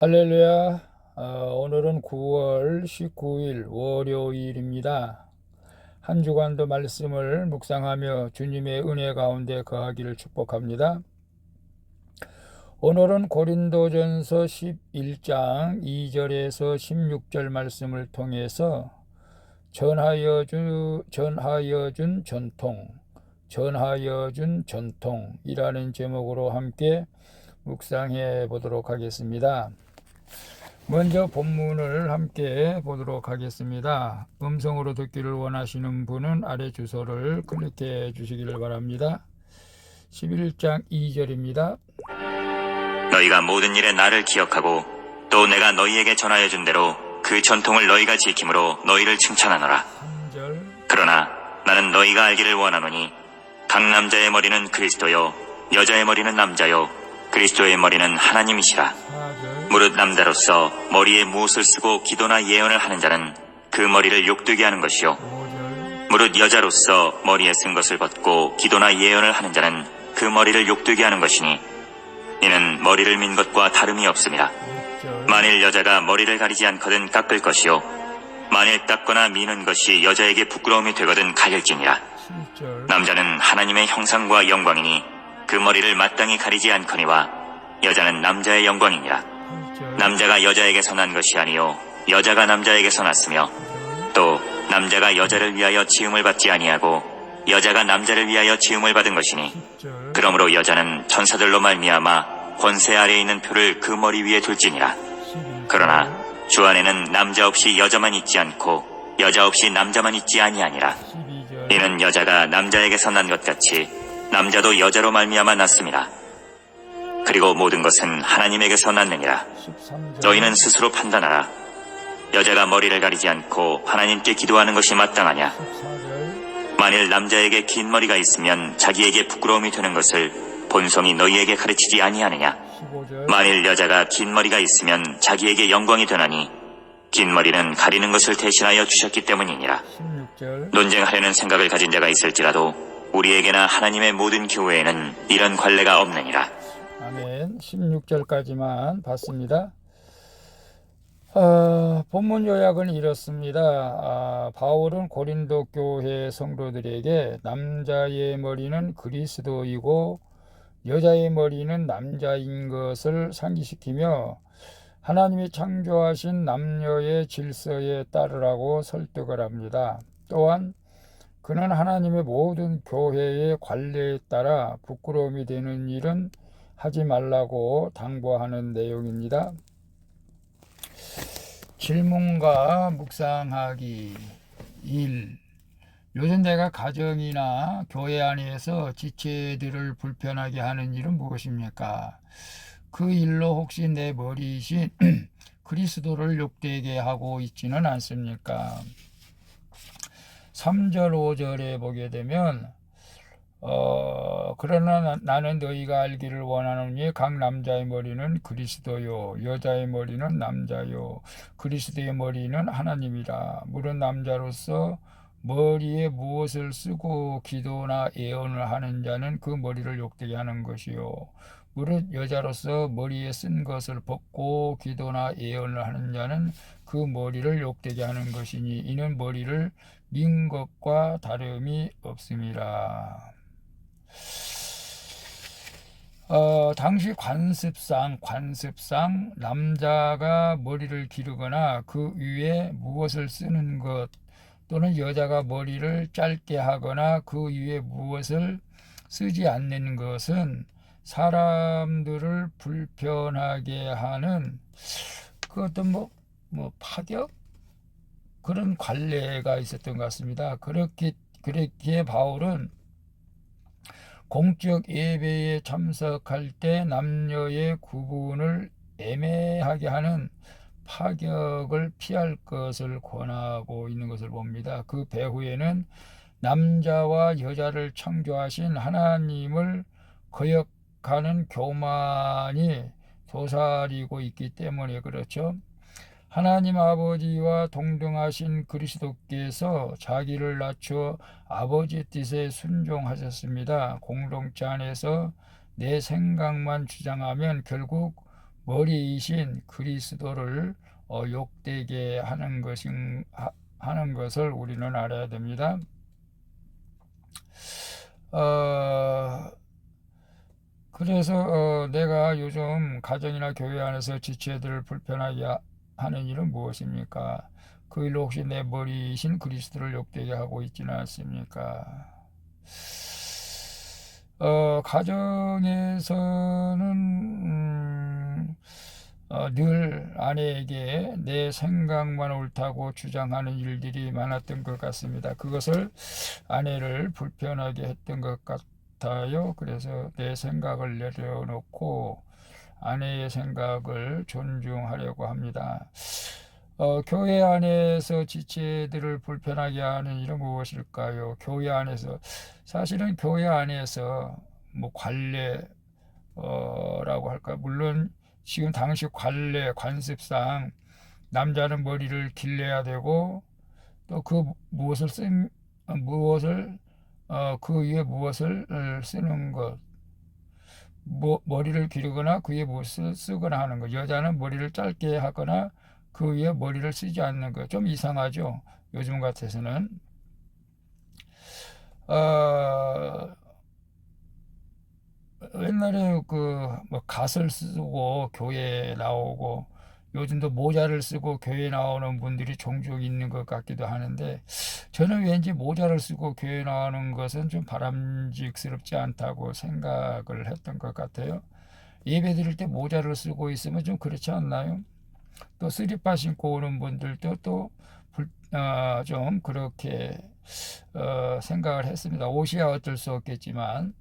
할렐루야. 오늘은 9월 19일 월요일입니다. 한 주간도 말씀을 묵상하며 주님의 은혜 가운데 거하기를 축복합니다. 오늘은 고린도전서 11장 2절에서 16절 말씀을 통해서 전하여 준 전통이라는 제목으로 함께 묵상해 보도록 하겠습니다. 먼저 본문을 함께 보도록 하겠습니다. 음성으로 듣기를 원하시는 분은 아래 주소를 클릭해 주시기를 바랍니다. 11장 2절입니다. 너희가 모든 일에 나를 기억하고 또 내가 너희에게 전하여 준 대로 그 전통을 너희가 지킴으로 너희를 칭찬하노라. 3절. 그러나 나는 너희가 알기를 원하노니 각 남자의 머리는 그리스도요 여자의 머리는 남자요 그리스도의 머리는 하나님이시라. 4절. 무릇 남자로서 머리에 무엇을 쓰고 기도나 예언을 하는 자는 그 머리를 욕되게 하는 것이요 5절. 무릇 여자로서 머리에 쓴 것을 벗고 기도나 예언을 하는 자는 그 머리를 욕되게 하는 것이니 이는 머리를 민 것과 다름이 없습니다. 6절. 만일 여자가 머리를 가리지 않거든 깎을 것이요 만일 깎거나 미는 것이 여자에게 부끄러움이 되거든 가릴지니라. 7절. 남자는 하나님의 형상과 영광이니 그 머리를 마땅히 가리지 않거니와 여자는 남자의 영광이니라. 8절. 남자가 여자에게서 난 것이 아니요 여자가 남자에게서 났으며 또 남자가 여자를 위하여 지음을 받지 아니하고 여자가 남자를 위하여 지음을 받은 것이니 10절. 그러므로 여자는 천사들로 말미암아 권세 아래에 있는 표를 그 머리 위에 둘지니라. 11절. 그러나 주 안에는 남자 없이 여자만 있지 않고 여자 없이 남자만 있지 아니하니라. 12절. 이는 여자가 남자에게서 난 것 같이 남자도 여자로 말미암아 났습니다. 그리고 모든 것은 하나님에게서 났느니라. 13절. 너희는 스스로 판단하라. 여자가 머리를 가리지 않고 하나님께 기도하는 것이 마땅하냐? 14절. 만일 남자에게 긴 머리가 있으면 자기에게 부끄러움이 되는 것을 본성이 너희에게 가르치지 아니하느냐? 15절. 만일 여자가 긴 머리가 있으면 자기에게 영광이 되나니 긴 머리는 가리는 것을 대신하여 주셨기 때문이니라. 16절. 논쟁하려는 생각을 가진 자가 있을지라도 우리에게나 하나님의 모든 교회에는 이런 관례가 없느니라. 아멘. 16절까지만 봤습니다. 본문 요약은 이렇습니다. 바울은 고린도 교회 성도들에게 남자의 머리는 그리스도이고 여자의 머리는 남자인 것을 상기시키며 하나님이 창조하신 남녀의 질서에 따르라고 설득을 합니다. 또한 그는 하나님의 모든 교회의 관례에 따라 부끄러움이 되는 일은 하지 말라고 당부하는 내용입니다. 질문과 묵상하기 1. 요즘 내가 가정이나 교회 안에서 지체들을 불편하게 하는 일은 무엇입니까? 그 일로 혹시 내 머리이신 그리스도를 욕되게 하고 있지는 않습니까? 3절 5절에 보게 되면 그러나 나는 너희가 알기를 원하노니 각 남자의 머리는 그리스도요 여자의 머리는 남자요 그리스도의 머리는 하나님이라. 무릇 남자로서 머리에 무엇을 쓰고 기도나 예언을 하는 자는 그 머리를 욕되게 하는 것이요 무릇 여자로서 머리에 쓴 것을 벗고 기도나 예언을 하는 자는 그 머리를 욕되게 하는 것이니 이는 머리를 민 것과 다름이 없음이라. 당시 관습상 남자가 머리를 기르거나 그 위에 무엇을 쓰는 것 또는 여자가 머리를 짧게 하거나 그 위에 무엇을 쓰지 않는 것은 사람들을 불편하게 하는 그 어떤 파격 그런 관례가 있었던 것 같습니다. 그렇기에 바울은 공적 예배에 참석할 때 남녀의 구분을 애매하게 하는 파격을 피할 것을 권하고 있는 것을 봅니다. 그 배후에는 남자와 여자를 창조하신 하나님을 거역하는 교만이 도사리고 있기 때문에 그렇죠. 하나님 아버지와 동등하신 그리스도께서 자기를 낮추어 아버지 뜻에 순종하셨습니다. 공동체 안에서 내 생각만 주장하면 결국 머리이신 그리스도를 욕되게 하는 것을 우리는 알아야 됩니다. 그래서 내가 요즘 가정이나 교회 안에서 지체들을 불편하게 하는 일은 무엇입니까? 그 일로 혹시 내 머리이신 그리스도를 욕되게 하고 있지는 않습니까? 가정에서는 늘 아내에게 내 생각만 옳다고 주장하는 일들이 많았던 것 같습니다. 그것을 아내를 불편하게 했던 것 같아요. 그래서 내 생각을 내려놓고 아내의 생각을 존중하려고 합니다. 교회 안에서 지체들을 불편하게 하는 일은 무엇일까요? 교회 안에서 사실은 교회 안에서 뭐 관례라고 할까? 물론 지금 당시 관례 관습상 남자는 머리를 길러야 되고 또 그 무엇을 그 위에 무엇을 쓰는 것, 머리를 기르거나 그 위에 무엇을 쓰거나 하는 것. 여자는 머리를 짧게 하거나 그 위에 머리를 쓰지 않는 것. 좀 이상하죠. 요즘 같아서는. 옛날에 뭐 갓을 쓰고 교회에 나오고 요즘도 모자를 쓰고 교회에 나오는 분들이 종종 있는 것 같기도 하는데 저는 왠지 모자를 쓰고 교회에 나오는 것은 좀 바람직스럽지 않다고 생각을 했던 것 같아요. 예배 드릴 때 모자를 쓰고 있으면 좀 그렇지 않나요? 또 쓰리빠 신고 오는 분들도 좀 그렇게 생각을 했습니다. 옷이야 어쩔 수 없겠지만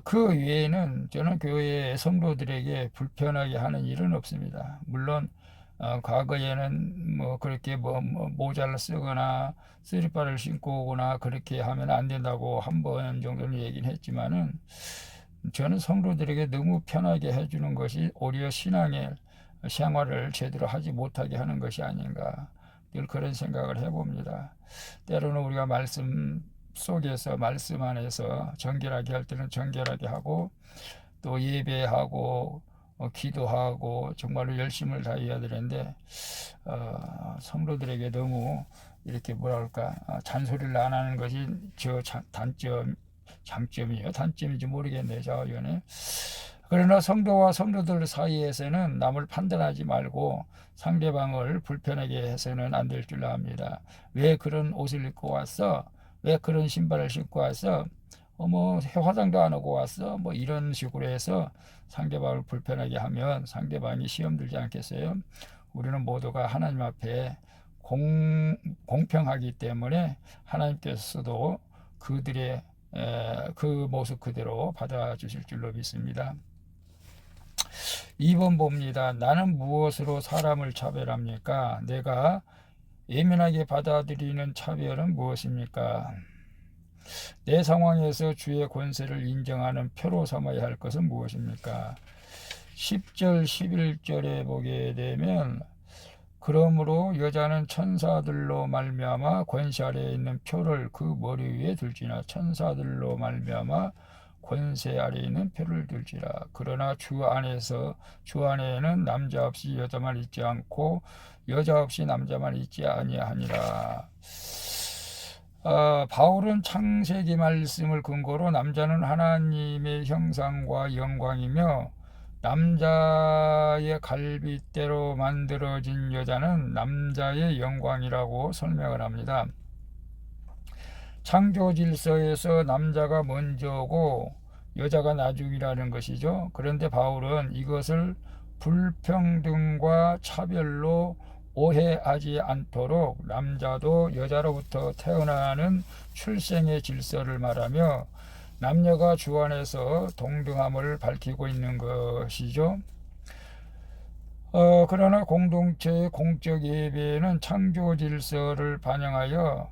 그 외에는 저는 교회 성도들에게 불편하게 하는 일은 없습니다. 물론 과거에는 뭐 그렇게 뭐 모자를 쓰거나 쓰리빠를 신고 오거나 그렇게 하면 안 된다고 한 번 정도는 얘기는 했지만은 저는 성도들에게 너무 편하게 해주는 것이 오히려 신앙의 생활을 제대로 하지 못하게 하는 것이 아닌가 늘 그런 생각을 해봅니다. 때로는 우리가 말씀 속에서 말씀 안에서 정결하게 할 때는 정결하게 하고 또 예배하고 기도하고 정말로 열심을 다해야 되는데 성도들에게 너무 이렇게 뭐랄까 잔소리를 안 하는 것이 장점이에요. 단점인지 모르겠네요. 저 의견에. 그러나 성도와 성도들 사이에서는 남을 판단하지 말고 상대방을 불편하게 해서는 안 될 줄 압니다. 왜 그런 옷을 입고 왔어? 왜 그런 신발을 신고 왔어? 뭐 화장도 안 하고 왔어? 뭐 이런 식으로 해서 상대방을 불편하게 하면 상대방이 시험 들지 않겠어요? 우리는 모두가 하나님 앞에 공평하기 때문에 하나님께서도 그들의 그 모습 그대로 받아주실 줄로 믿습니다. 2번 봅니다. 나는 무엇으로 사람을 차별합니까? 내가 예민하게 받아들이는 차별은 무엇입니까? 내 상황에서 주의 권세를 인정하는 표로 삼아야 할 것은 무엇입니까? 10절 11절에 보게 되면 그러므로 여자는 천사들로 말미암아 권세 아래에 있는 표를 그 머리 위에 둘지나 천사들로 말미암아 권세 아래에 있는 표를 둘지라. 그러나 주 안에는 남자 없이 여자만 있지 않고 여자 없이 남자만 있지 아니하니라. 바울은 창세기 말씀을 근거로 남자는 하나님의 형상과 영광이며 남자의 갈빗대로 만들어진 여자는 남자의 영광이라고 설명을 합니다. 창조 질서에서 남자가 먼저고 여자가 나중이라는 것이죠. 그런데 바울은 이것을 불평등과 차별로 오해하지 않도록 남자도 여자로부터 태어나는 출생의 질서를 말하며 남녀가 주 안에서 동등함을 밝히고 있는 것이죠. 그러나 공동체의 공적 예배는 창조 질서를 반영하여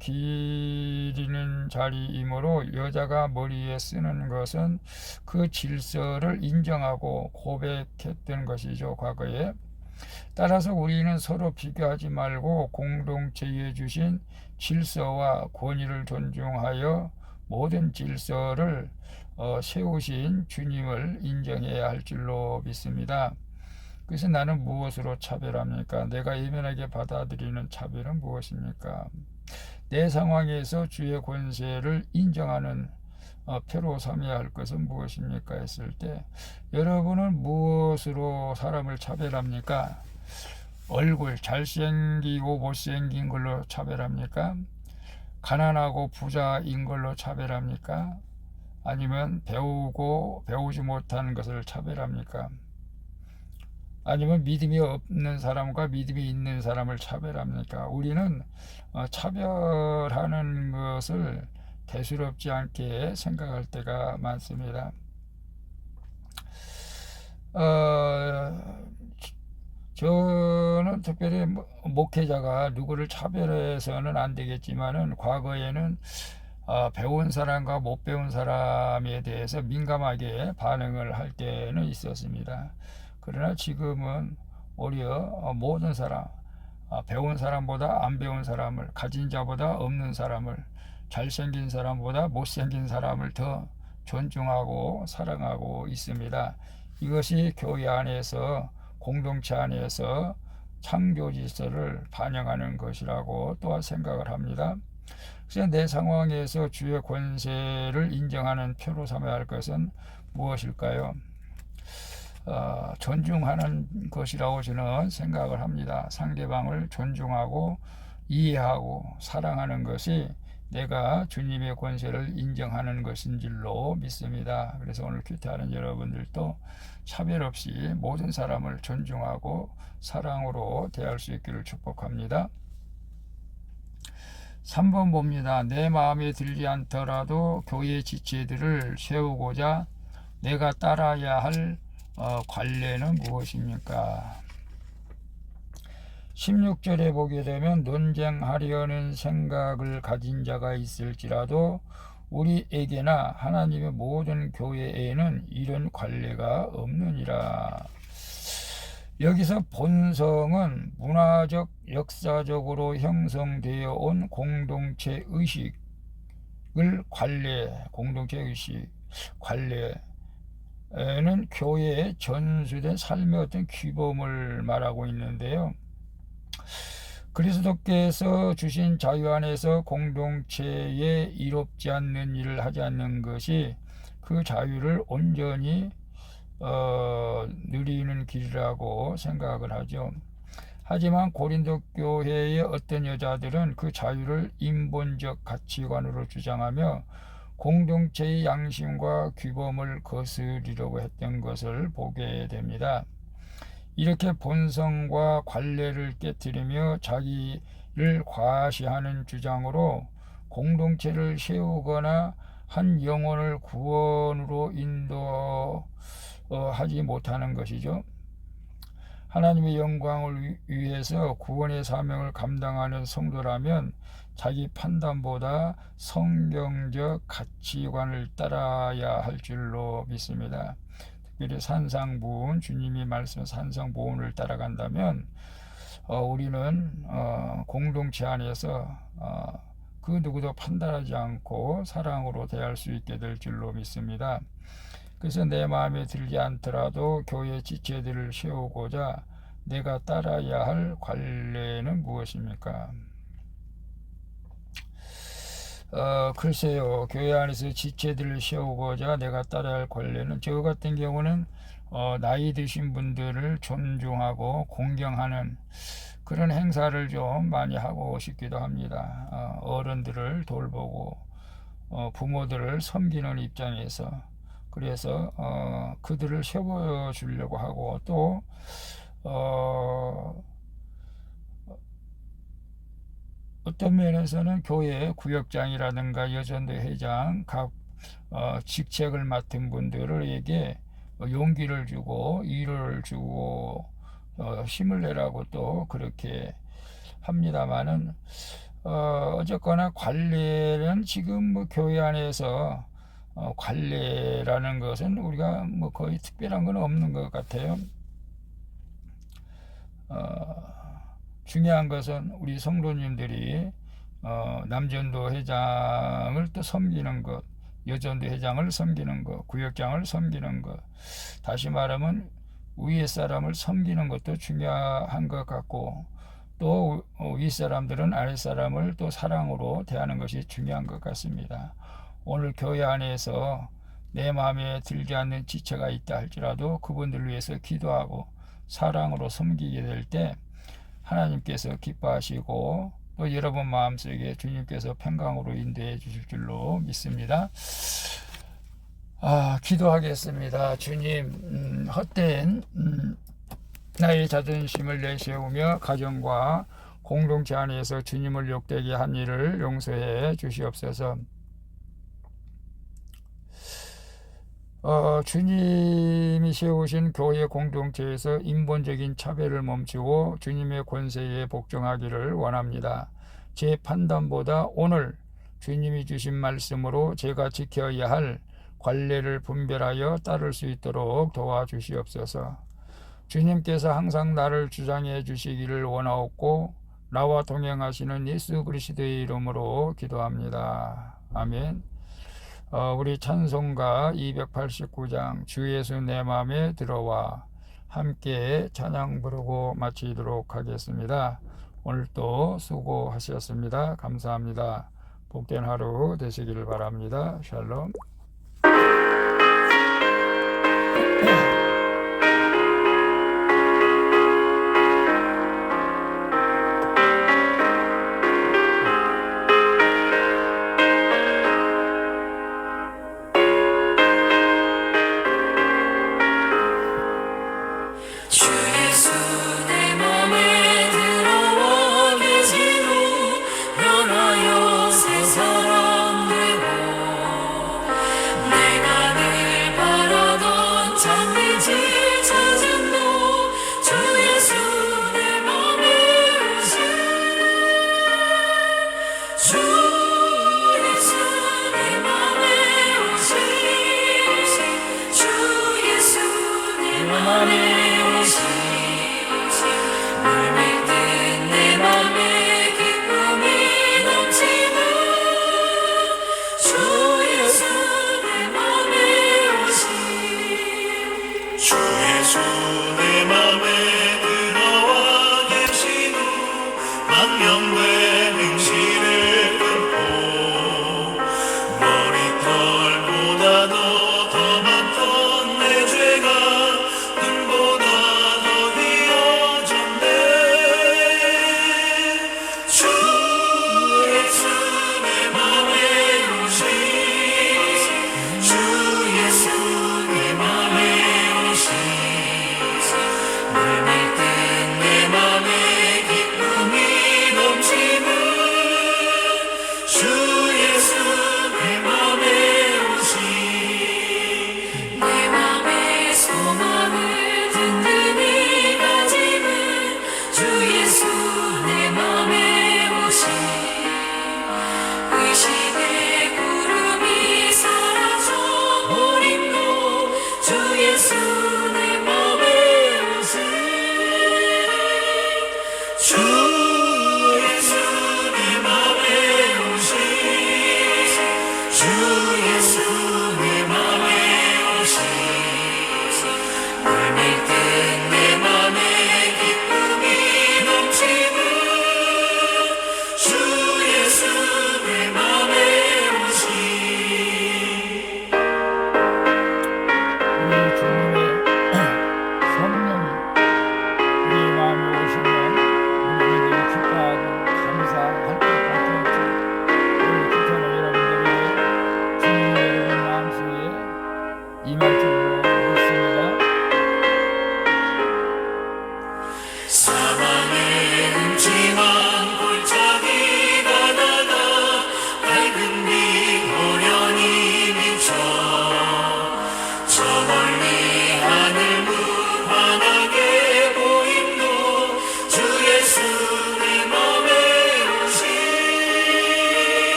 기리는 자리이므로 여자가 머리에 쓰는 것은 그 질서를 인정하고 고백했던 것이죠, 과거에. 따라서 우리는 서로 비교하지 말고 공동체에 주신 질서와 권위를 존중하여 모든 질서를 세우신 주님을 인정해야 할 줄로 믿습니다. 그래서 나는 무엇으로 차별합니까? 내가 예민하게 받아들이는 차별은 무엇입니까? 내 상황에서 주의 권세를 인정하는 표로 삼아야 할 것은 무엇입니까? 했을 때 여러분은 무엇으로 사람을 차별합니까? 얼굴 잘생기고 못생긴 걸로 차별합니까? 가난하고 부자인 걸로 차별합니까? 아니면 배우고 배우지 못하는 것을 차별합니까? 아니면 믿음이 없는 사람과 믿음이 있는 사람을 차별합니까? 우리는 차별하는 것을 대수롭지 않게 생각할 때가 많습니다. 저는 특별히 목회자가 누구를 차별해서는 안 되겠지만은 과거에는 배운 사람과 못 배운 사람에 대해서 민감하게 반응을 할 때는 있었습니다. 그러나 지금은 오히려 모든 사람, 배운 사람보다 안 배운 사람을, 가진 자보다 없는 사람을, 잘생긴 사람보다 못생긴 사람을 더 존중하고 사랑하고 있습니다. 이것이 교회 안에서, 공동체 안에서 창조 질서를 반영하는 것이라고 또한 생각을 합니다. 그래서 내 상황에서 주의 권세를 인정하는 표로 삼아야 할 것은 무엇일까요? 존중하는 것이라고 저는 생각을 합니다. 상대방을 존중하고 이해하고 사랑하는 것이 내가 주님의 권세를 인정하는 것인 줄로 믿습니다. 그래서 오늘 큐티하는 여러분들도 차별 없이 모든 사람을 존중하고 사랑으로 대할 수 있기를 축복합니다. 3번 봅니다. 내 마음에 들지 않더라도 교회 지체들을 세우고자 내가 따라야 할 관례는 무엇입니까? 16절에 보게 되면 논쟁하려는 생각을 가진 자가 있을지라도 우리에게나 하나님의 모든 교회에는 이런 관례가 없느니라. 여기서 본성은 문화적, 역사적으로 형성되어 온 공동체 의식을 공동체 의식, 관례는 교회에 전수된 삶의 어떤 규범을 말하고 있는데요. 그리스도께서 주신 자유 안에서 공동체에 이롭지 않는 일을 하지 않는 것이 그 자유를 온전히 누리는 길이라고 생각을 하죠. 하지만 고린도 교회의 어떤 여자들은 그 자유를 인본적 가치관으로 주장하며 공동체의 양심과 규범을 거스르려고 했던 것을 보게 됩니다. 이렇게 본성과 관례를 깨뜨리며 자기를 과시하는 주장으로 공동체를 세우거나 한 영혼을 구원으로 인도하지 못하는 것이죠. 하나님의 영광을 위해서 구원의 사명을 감당하는 성도라면 자기 판단보다 성경적 가치관을 따라야 할 줄로 믿습니다. 특별히 산상보훈, 주님이 말씀 산상보훈을 따라간다면 우리는 공동체 안에서 그 누구도 판단하지 않고 사랑으로 대할 수 있게 될 줄로 믿습니다. 그래서 내 마음에 들지 않더라도 교회 지체들을 세우고자 내가 따라야 할 관례는 무엇입니까? 글쎄요, 교회 안에서 지체들을 세우고자 내가 따라야 할 관례는, 저 같은 경우는 나이 드신 분들을 존중하고 공경하는 그런 행사를 좀 많이 하고 싶기도 합니다. 어른들을 돌보고 부모들을 섬기는 입장에서, 그래서 그들을 세워주려고 하고, 또 어떤 면에서는 교회 구역장이라든가 여전도 회장 각 직책을 맡은 분들에게 용기를 주고 일을 주고 힘을 내라고 또 그렇게 합니다만은 어쨌거나 관례는 지금 뭐 교회 안에서 관례라는 것은 우리가 뭐 거의 특별한 건 없는 것 같아요. 중요한 것은 우리 성도님들이 남전도 회장을 또 섬기는 것, 여전도 회장을 섬기는 것, 구역장을 섬기는 것, 다시 말하면 위에 사람을 섬기는 것도 중요한 것 같고, 또 윗사람들은 아랫사람을 또 사랑으로 대하는 것이 중요한 것 같습니다. 오늘 교회 안에서 내 마음에 들지 않는 지체가 있다 할지라도 그분들을 위해서 기도하고 사랑으로 섬기게 될 때 하나님께서 기뻐하시고 또 여러분 마음속에 주님께서 평강으로 인도해 주실 줄로 믿습니다. 기도하겠습니다. 주님, 헛된 나의 자존심을 내세우며 가정과 공동체 안에서 주님을 욕되게 한 일을 용서해 주시옵소서. 주님이 세우신 교회 공동체에서 인본적인 차별을 멈추고 주님의 권세에 복종하기를 원합니다. 제 판단보다 오늘 주님이 주신 말씀으로 제가 지켜야 할 관례를 분별하여 따를 수 있도록 도와주시옵소서. 주님께서 항상 나를 주장해 주시기를 원하옵고 나와 동행하시는 예수 그리스도의 이름으로 기도합니다. 아멘. 우리 찬송가 289장 주 예수 내 맘에 들어와 함께 찬양 부르고 마치도록 하겠습니다. 오늘도 수고하셨습니다. 감사합니다. 복된 하루 되시기를 바랍니다. 샬롬. 주 예수 내 맘에